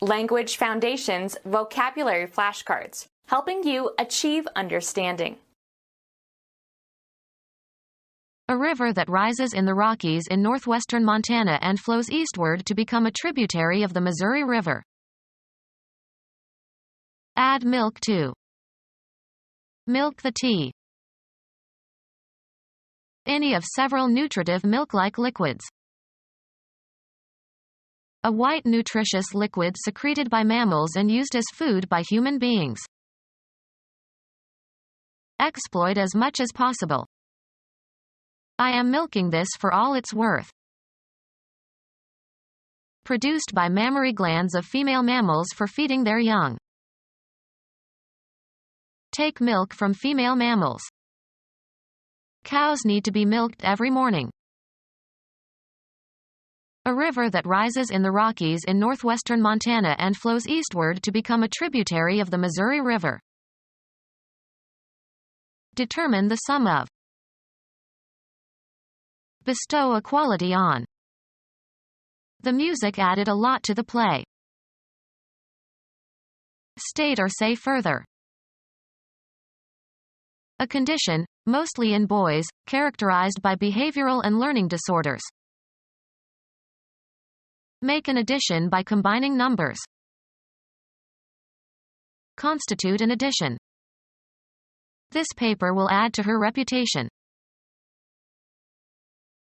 Language Foundations Vocabulary Flashcards, helping you achieve understanding. A river that rises in the Rockies in northwestern Montana and flows eastward to become a tributary of the Missouri River. Add milk to. Milk the tea. Any of several nutritive milk-like liquids. A white nutritious liquid secreted by mammals and used as food by human beings. Exploit as much as possible. I am milking this for all it's worth. Produced by mammary glands of female mammals for feeding their young. Take milk from female mammals. Cows need to be milked every morning. A river that rises in the Rockies in northwestern Montana and flows eastward to become a tributary of the Missouri River. Determine the sum of. Bestow a quality on. The music added a lot to the play. State or say further. A condition, mostly in boys, characterized by behavioral and learning disorders. Make an addition by combining numbers. Constitute an addition. This paper will add to her reputation.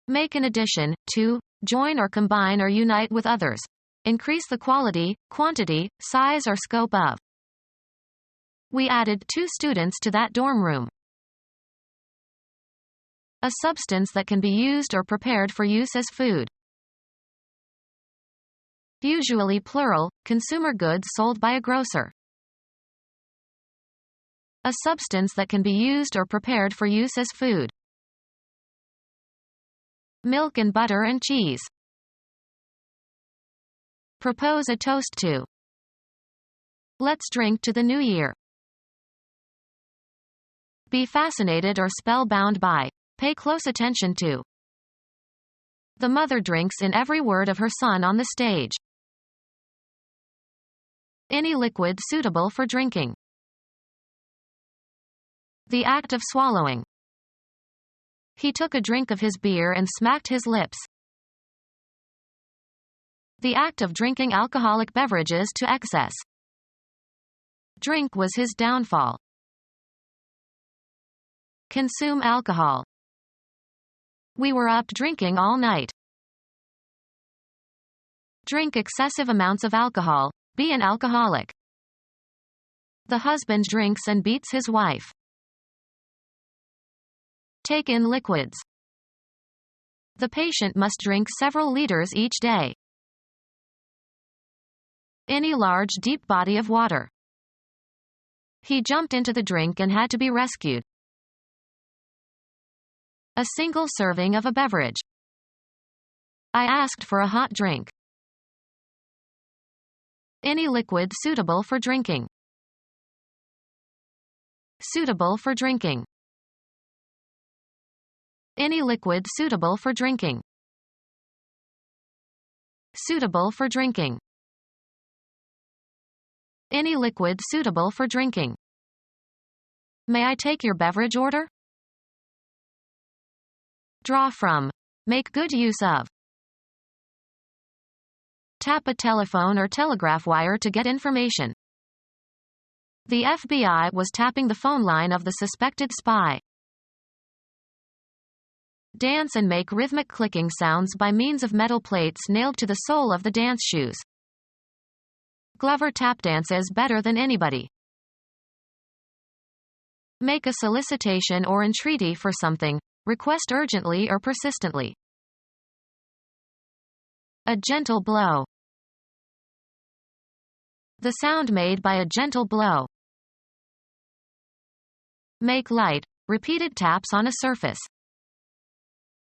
Make an addition, to, join or combine or unite with others. Increase the quality, quantity, size or scope of. We added 2 students to that dorm room. A substance that can be used or prepared for use as food. Usually plural, consumer goods sold by a grocer. A substance that can be used or prepared for use as food. Milk and butter and cheese. Propose a toast to. Let's drink to the new year. Be fascinated or spellbound by. Pay close attention to. The mother drinks in every word of her son on the stage. Any liquid suitable for drinking. The act of swallowing. He took a drink of his beer and smacked his lips. The act of drinking alcoholic beverages to excess. Drink was his downfall. Consume alcohol. We were up drinking all night. Drink excessive amounts of alcohol. Be an alcoholic. The husband drinks and beats his wife. Take in liquids. The patient must drink several liters each day. Any large deep body of water. He jumped into the drink and had to be rescued. A single serving of a beverage. I asked for a hot drink. Any liquid suitable for drinking. Suitable for drinking. Any liquid suitable for drinking. Suitable for drinking. Any liquid suitable for drinking. May I take your beverage order? Draw from. Make good use of. Tap a telephone or telegraph wire to get information. The FBI was tapping the phone line of the suspected spy. Dance and make rhythmic clicking sounds by means of metal plates nailed to the sole of the dance shoes. Glover tap dances better than anybody. Make a solicitation or entreaty for something. Request urgently or persistently. A gentle blow. The sound made by a gentle blow. Make light, repeated taps on a surface.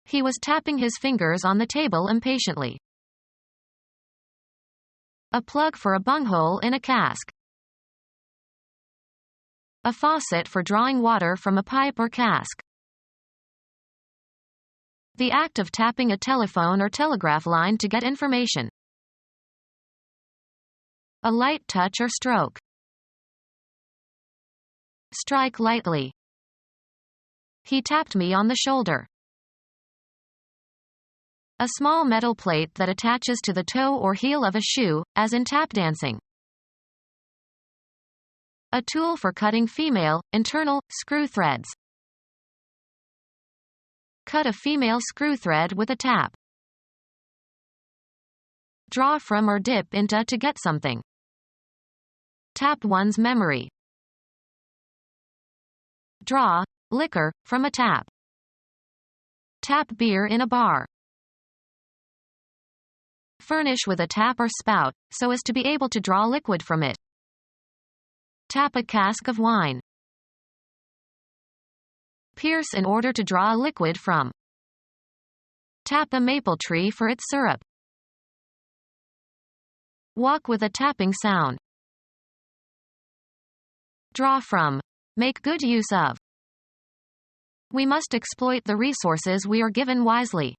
He was tapping his fingers on the table impatiently. A plug for a bunghole in a cask. A faucet for drawing water from a pipe or cask. The act of tapping a telephone or telegraph line to get information. A light touch or stroke. Strike lightly. He tapped me on the shoulder. A small metal plate that attaches to the toe or heel of a shoe, as in tap dancing. A tool for cutting female, internal, screw threads. Cut a female screw thread with a tap. Draw from or dip into to get something. Tap one's memory. Draw, liquor, from a tap. Tap beer in a bar. Furnish with a tap or spout, so as to be able to draw liquid from it. Tap a cask of wine. Pierce in order to draw a liquid from. Tap a maple tree for its syrup. Walk with a tapping sound. Draw from. Make good use of. We must exploit the resources we are given wisely.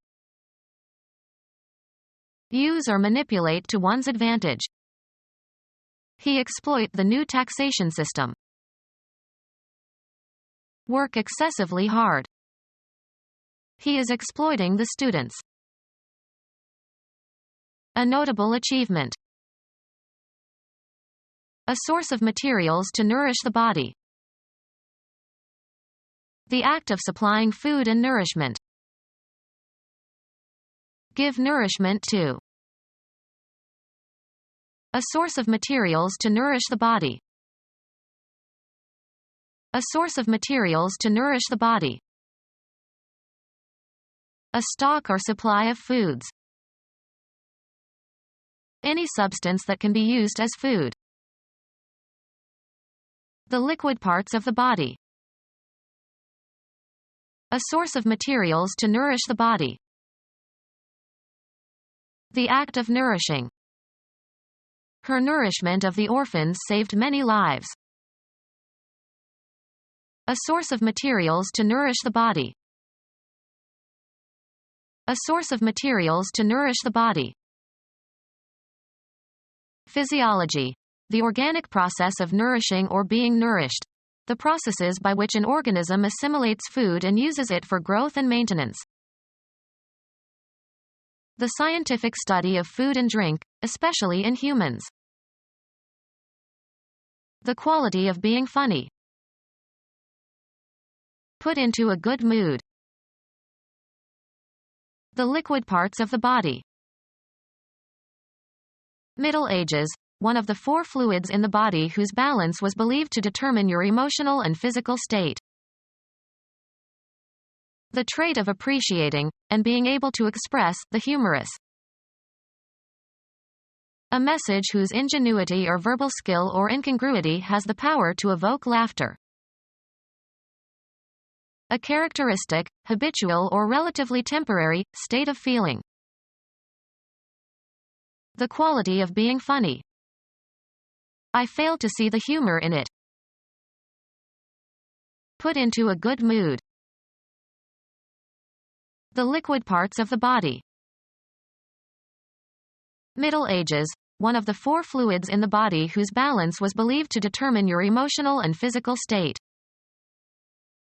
Use or manipulate to one's advantage. He exploit the new taxation system. Work excessively hard. He is exploiting the students. A notable achievement. A source of materials to nourish the body. The act of supplying food and nourishment. Give nourishment to. A source of materials to nourish the body. A source of materials to nourish the body. A stock or supply of foods. Any substance that can be used as food. The liquid parts of the body. A source of materials to nourish the body. The act of nourishing. Her nourishment of the orphans saved many lives. A source of materials to nourish the body. A source of materials to nourish the body. Physiology. The organic process of nourishing or being nourished. The processes by which an organism assimilates food and uses it for growth and maintenance. The scientific study of food and drink, especially in humans. The quality of being funny. Put into a good mood. The liquid parts of the body. Middle Ages, one of the 4 fluids in the body whose balance was believed to determine your emotional and physical state. The trait of appreciating, and being able to express, the humorous. A message whose ingenuity or verbal skill or incongruity has the power to evoke laughter. A characteristic, habitual or relatively temporary, state of feeling. The quality of being funny. I fail to see the humor in it. Put into a good mood. The liquid parts of the body. Middle Ages, one of the 4 fluids in the body whose balance was believed to determine your emotional and physical state.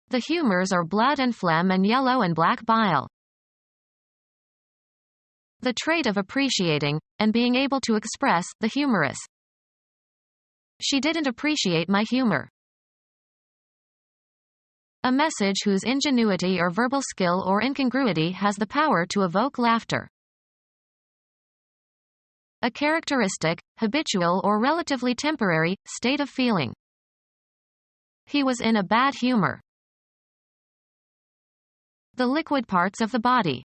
The humors are blood and phlegm and yellow and black bile. The trait of appreciating, and being able to express, the humorous. She didn't appreciate my humor. A message whose ingenuity or verbal skill or incongruity has the power to evoke laughter. A characteristic, habitual or relatively temporary, state of feeling. He was in a bad humor. The liquid parts of the body.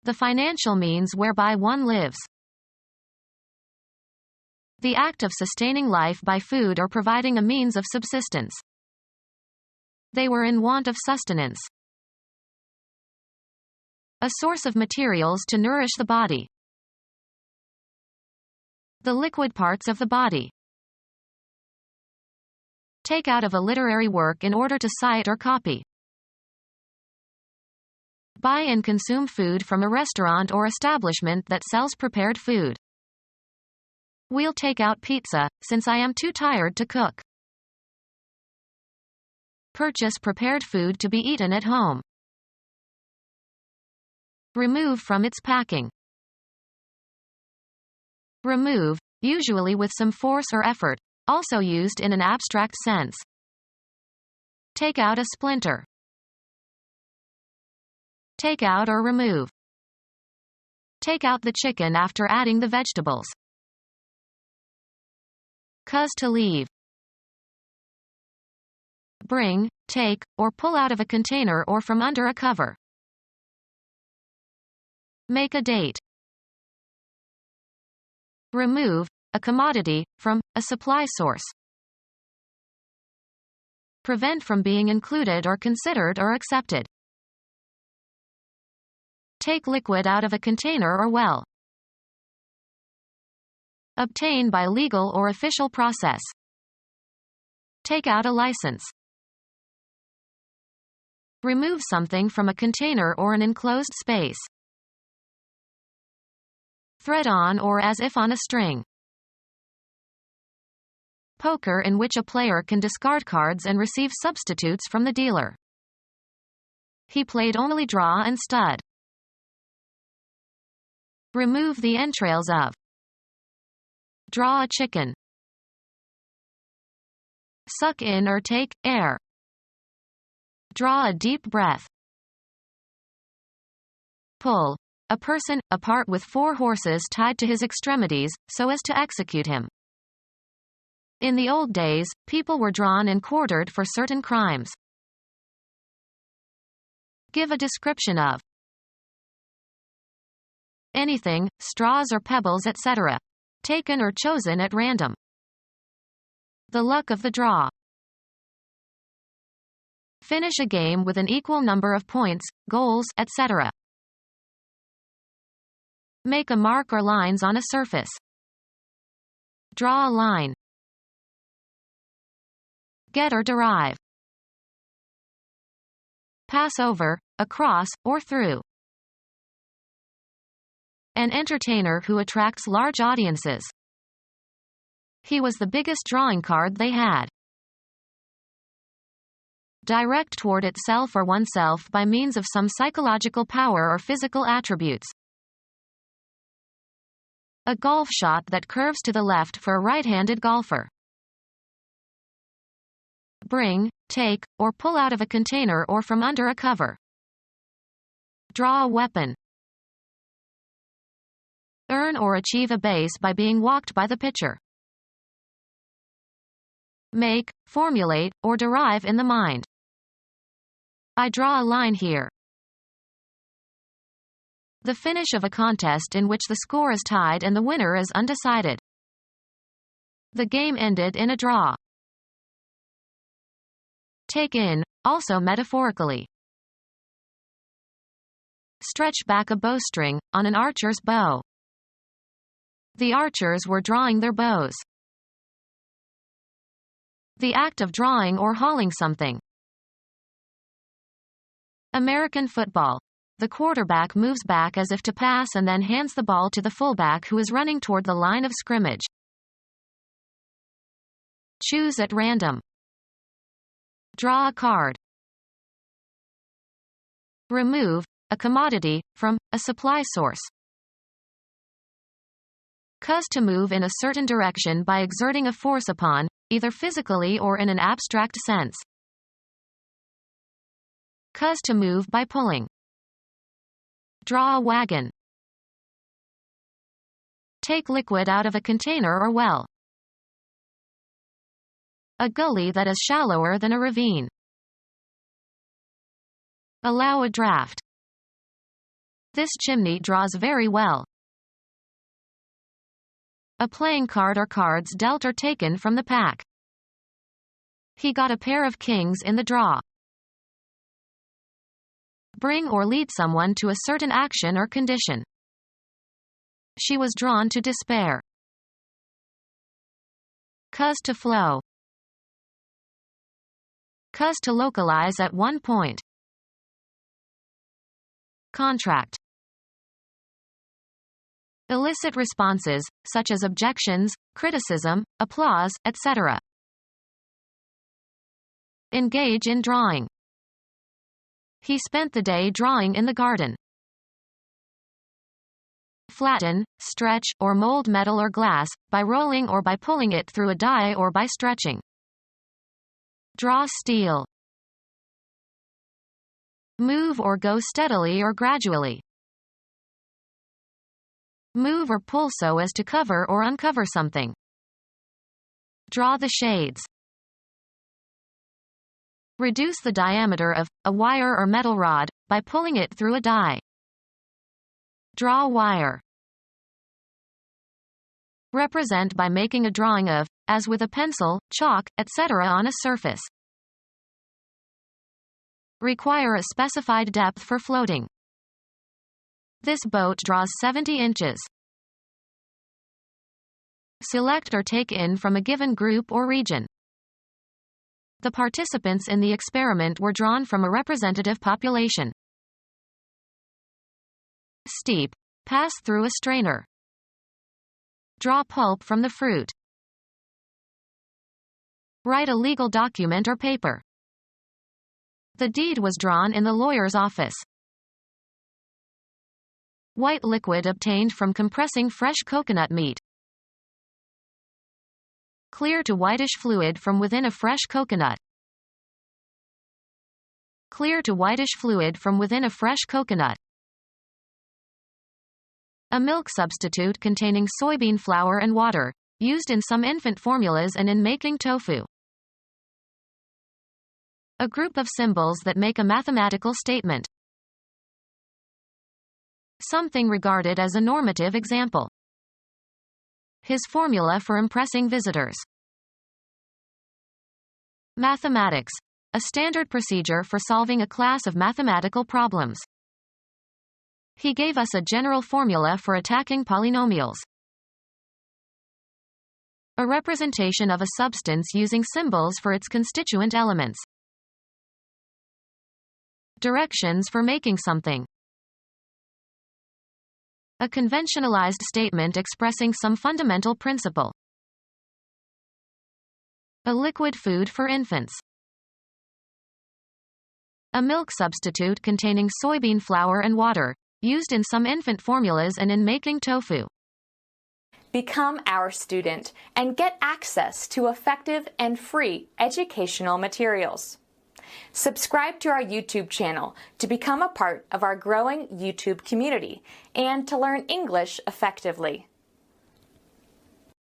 The financial means whereby one lives. The act of sustaining life by food or providing a means of subsistence. They were in want of sustenance. A source of materials to nourish the body. The liquid parts of the body. Take out of a literary work in order to cite or copy. Buy and consume food from a restaurant or establishment that sells prepared food. We'll take out pizza, since I am too tired to cook. Purchase prepared food to be eaten at home. Remove from its packing. Remove, usually with some force or effort, also used in an abstract sense. Take out a splinter. Take out or remove. Take out the chicken after adding the vegetables. Cause to leave. Bring, take, or pull out of a container or from under a cover. Make a date. Remove, a commodity, from a supply source. Prevent from being included or considered or accepted. Take liquid out of a container or well. Obtain by legal or official process. Take out a license. Remove something from a container or an enclosed space. Thread on or as if on a string. Poker, in which a player can discard cards and receive substitutes from the dealer. He played only draw and stud. Remove the entrails of. Draw a chicken. Suck in or take air. Draw a deep breath. Pull. A person, apart with 4 horses tied to his extremities, so as to execute him. In the old days, people were drawn and quartered for certain crimes. Give a description of. Anything, straws or pebbles, etc. Taken or chosen at random. The luck of the draw. Finish a game with an equal number of points, goals, etc. Make a mark or lines on a surface. Draw a line. Get or derive. Pass over, across, or through. An entertainer who attracts large audiences. He was the biggest drawing card they had. Direct toward itself or oneself by means of some psychological power or physical attributes. A golf shot that curves to the left for a right-handed golfer. Bring, take, or pull out of a container or from under a cover. Draw a weapon. Earn or achieve a base by being walked by the pitcher. Make, formulate, or derive in the mind. I draw a line here. The finish of a contest in which the score is tied and the winner is undecided. The game ended in a draw. Take in, also metaphorically. Stretch back a bowstring, on an archer's bow. The archers were drawing their bows. The act of drawing or hauling something. American football. The quarterback moves back as if to pass and then hands the ball to the fullback who is running toward the line of scrimmage. Choose at random. Draw a card. Remove, a commodity, from a supply source. Cause to move in a certain direction by exerting a force upon, either physically or in an abstract sense. Cause to move by pulling. Draw a wagon. Take liquid out of a container or well. A gully that is shallower than a ravine. Allow a draft. This chimney draws very well. A playing card or cards dealt or taken from the pack. He got a pair of kings in the draw. Bring or lead someone to a certain action or condition. She was drawn to despair. Cause to flow. Cause to localize at one point. Contract. Elicit responses, such as objections, criticism, applause, etc. Engage in drawing. He spent the day drawing in the garden. Flatten, stretch, or mold metal or glass, by rolling or by pulling it through a die or by stretching. Draw steel. Move or go steadily or gradually. Move or pull so as to cover or uncover something. Draw the shades. Reduce the diameter of a wire or metal rod by pulling it through a die. Draw wire. Represent by making a drawing of, as with a pencil, chalk, etc. on a surface. Require a specified depth for floating. This boat draws 70 inches. Select or take in from a given group or region. The participants in the experiment were drawn from a representative population. Steep. Pass through a strainer. Draw pulp from the fruit. Write a legal document or paper. The deed was drawn in the lawyer's office. White liquid obtained from compressing fresh coconut meat. Clear to whitish fluid from within a fresh coconut. Clear to whitish fluid from within a fresh coconut. A milk substitute containing soybean flour and water, used in some infant formulas and in making tofu. A group of symbols that make a mathematical statement. Something regarded as a normative example. His formula for impressing visitors. Mathematics. A standard procedure for solving a class of mathematical problems. He gave us a general formula for attacking polynomials. A representation of a substance using symbols for its constituent elements. Directions for making something. A conventionalized statement expressing some fundamental principle. A liquid food for infants. A milk substitute containing soybean flour and water, used in some infant formulas and in making tofu. Become our student and get access to effective and free educational materials. Subscribe to our YouTube channel to become a part of our growing YouTube community and to learn English effectively.